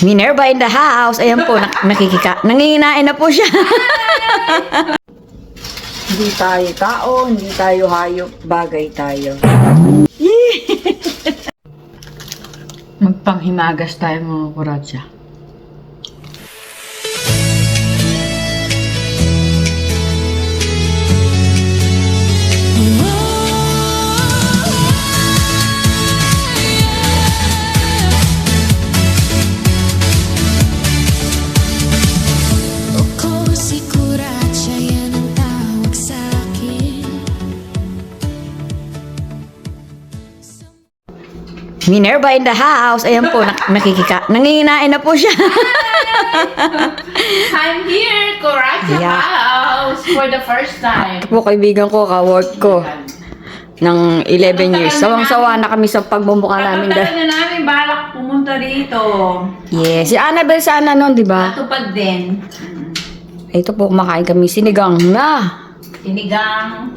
Minerva in the house. Ayan po, nanginginain na po siya. Hindi tayo tao, hindi tayo hayop, bagay tayo. Magpanghimagas tayo mga kuratsa. Minerva in the house. Ayan po, nanginginain na po siya. I'm here, Kuratsa Yeah. House, for the first time. Po, kaibigan ko, ka-work ko ng 11 years. Sawang-sawa na kami sa pagbumuka namin. Tagal na namin balak pumunta rito. Yes, si Annabel sana noon, di ba? Natupad din. Ito po, kumakain kami sinigang na. Sinigang.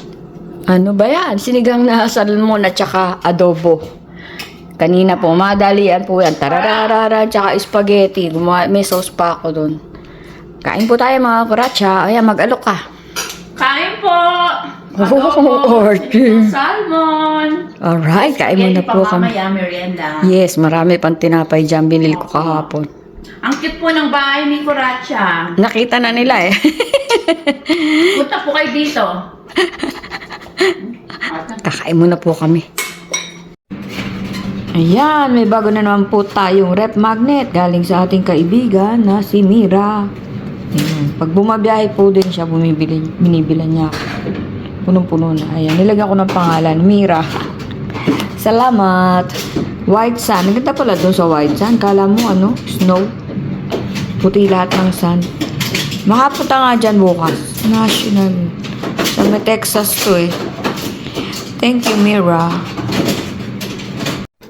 Ano ba yan? Sinigang na salmon at saka adobo. Kanina po, madalian po yan. Tararara, tsaka spaghetti. May sauce pa ako dun. Kain po tayo mga kuratsa. Ayan, mag-alok ka. Kain po. Orky. Salmon. Alright, kain muna po kami. Mamaya, merienda. Yes, marami pang tinapay dyan. Binili ko kahapon. Ang cute po ng bahay ni Kuratsa. Nakita na nila eh. Punta po kayo dito. Kakain muna po kami. Ayan, may bago na naman po tayong rep magnet galing sa ating kaibigan na si Mira. Ayan, pag bumabiyahe po din siya, binibilan niya. Punong-puno na. Ayan, nilagyan ko ng pangalan, Mira. Salamat. White sand. Ang ganda pala doon sa white sand. Kala mo ano, snow. Puti lahat ng sand. Makapunta nga dyan bukas. National. Sa may Texas to eh. Thank you, Mira.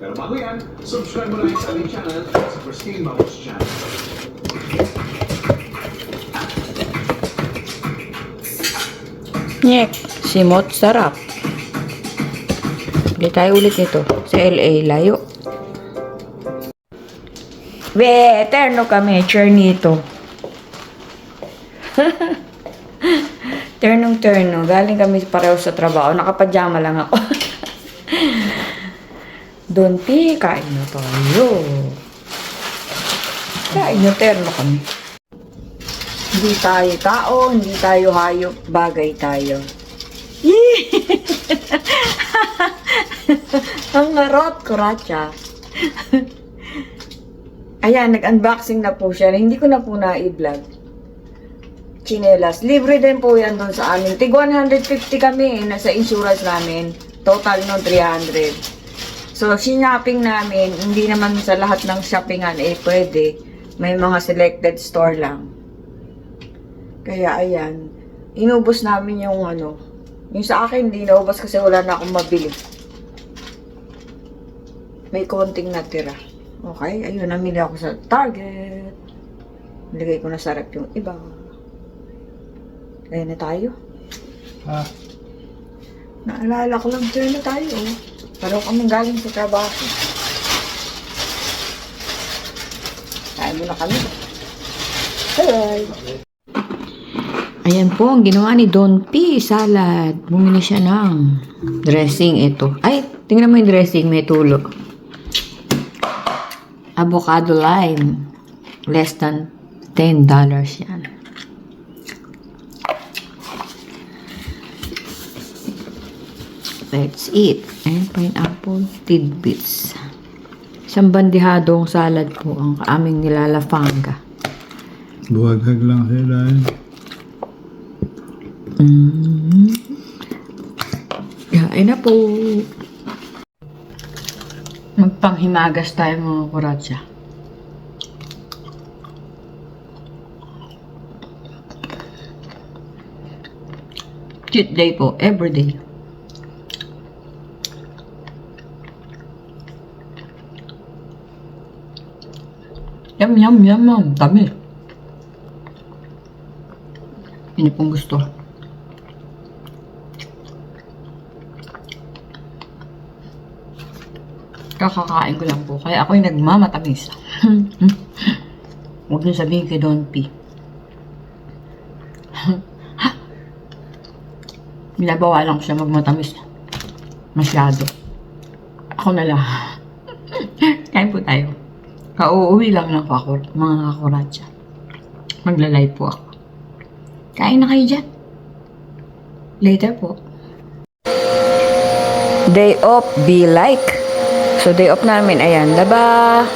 Pero bago yan, subscribe mo lang sa aming channel at sa Pristine Bubbles channel. Nyek, simot sarap. Hindi tayo ulit nito. Sa LA, layo. Be, eterno kami, Chernito. Ternong-terno. Galing kami pareho sa trabaho. Nakapajama lang ako. Doon, kain na tayo. Kain na, terno kami. Hindi tayo tao, hindi tayo hayop, bagay tayo. Ang ngarot, kuratsa. Ayan, nag-unboxing na po siya. Hindi ko na po na-i-vlog. Chinelas. Libre din po yan doon sa amin. Tig 150 kami nasa insurance namin. Total no 300. So, sinapping namin, hindi naman sa lahat ng shoppingan pwede. May mga selected store lang. Kaya ayan, inubos namin yung yung sa akin hindi naubos kasi wala na akong mabili. May konting natira. Okay, ayun, namili ako sa Target. Nilagay ko na sa rep yung iba. Kaya na tayo. Ha? Naalala ko lang, turn na tayo. Pero kami galing sa trabaho. Kain muna kami. Bye! Ayan po, ang ginawa ni Don P. Salad. Bumili siya ng dressing ito. Ay, tingnan mo yung dressing, may tulo. Avocado lime. Less than $10 yan. Let's eat. Ayan, pineapple tidbits. Isang bandihadong salad po ang aming nilalafanga. Buhaghag lang sila. Kain na po. Magpanghimagas tayo mga kuratsa. Cheat day po, everyday. Yum, yum, yum, yum. Dami. Ini pong gusto. Kakakain ko lang po. Kaya ako'y nagmamatamis. Huwag niyo sabihin kay Don P. Binabawalan ko siya magmatamis. Masyado. Ako na lang. Kain po tayo. Kauuwi lang ng mga kakuratsa. Magla-live po ako. Kain na kayo dyan. Later po. Day off, be like. So day off namin, ayan, laba.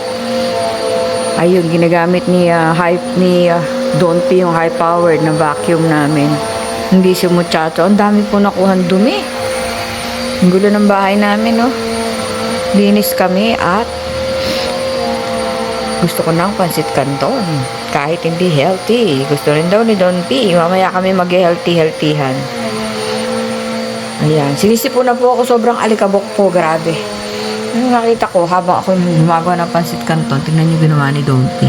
Ayun, ginagamit ni Don P yung high-powered na vacuum namin. Hindi si Muchacho. Ang dami po nakuhan dumi. Ang gulo ng bahay namin, no? Linis kami at gusto ko ng pansit canton. Kahit hindi healthy. Gusto rin daw ni Don P. Mamaya kami mag-healthy-healthyhan. Ayan. Sinisipon na po ako. Sobrang alikabok po. Grabe. Yung nakita ko habang ako gumagawa ng pansit canton, tingnan niyo ginawa ni Don P.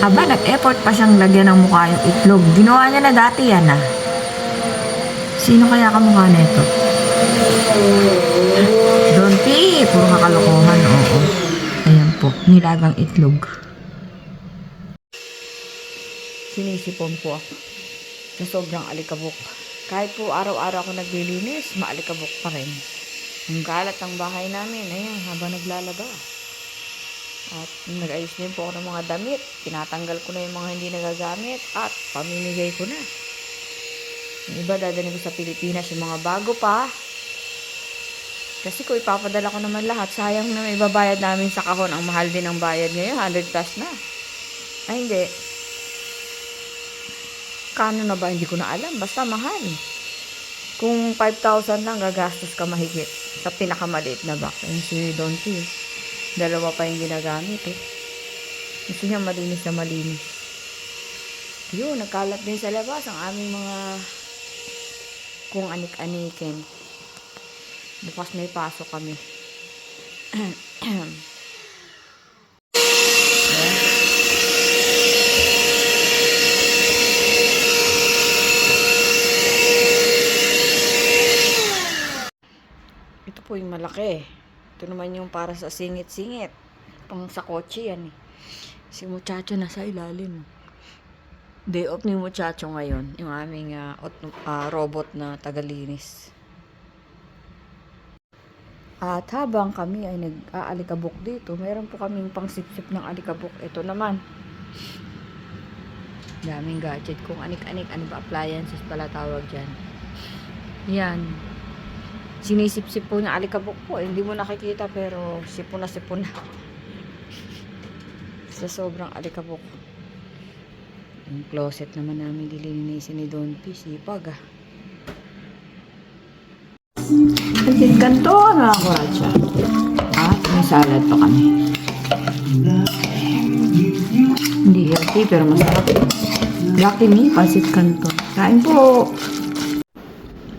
Aba, nag-effort pa siyang lagyan ng mukha yung itlog. Ginawa niya na dati yan, ah. Sino kaya kamukha na ito? Don P, puro kakalokohan, oo. Ayan po, nilagang itlog. Sinisipon po ako. Sa sobrang alikabok. Kahit po araw-araw ako naglilinis, maalikabok pa rin. Ang galat ng bahay namin, ayan, habang naglalaba. At nag-ayos din po ako ng mga damit. Tinatanggal ko na yung mga hindi nagagamit at pamimigay ko na. Yung iba, dadalhin ko sa Pilipinas yung mga bago pa. Kasi kung ipapadala ko naman lahat, sayang na may babayad namin sa kahon. Ang mahal din ang bayad ngayon, 100 plus na. Ay, hindi. Kano na ba? Hindi ko na alam. Basta mahal. Kung 5,000 lang, gagastos ka mahigit sa pinakamaliit na box. Ayun si Don P. Dalawa pa yung ginagamit, eh. Gusto niya malinis na malinis. Yun, nagkalat din sa labas ang aming mga kung anik-anikin. Bukas may pasok kami. Ito po yung malaki. Ito naman yung para sa singit-singit. Pang sa kotse yan, eh. Si Muchacho nasa ilalim. Day off ni Muchacho ngayon. Yung aming robot na tagalinis. At habang kami ay nag-aalikabok dito, meron po kaming pangsipsip ng alikabok. Ito naman. Daming gadget. Kung anik-anik, ano ba, appliances pala tawag dyan. Yan. Sinisip-sip po niya alikabok po. Hindi mo nakikita pero sipon na. Sa sobrang alikabok. Yung closet naman namin dilinisin ni Don P. Sipag, ah. Pansit canton na ako, Racha. At may salad pa kami. Hindi healthy pero masarap. Lucky me, pansit canton. Kain po!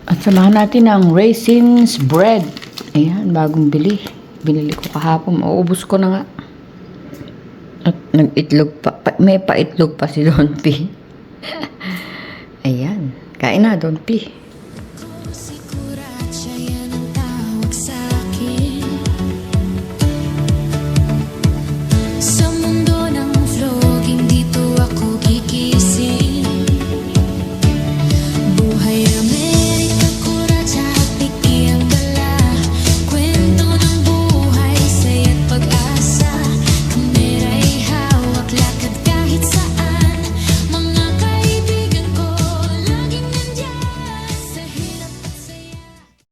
At samahan natin ang raisins bread. Ayan, bagong bili. Binili ko kahapon. Mauubos ko na nga. At nag-itlog pa. May pa-itlog pa si Don P. Ayan. Kain na, Don P.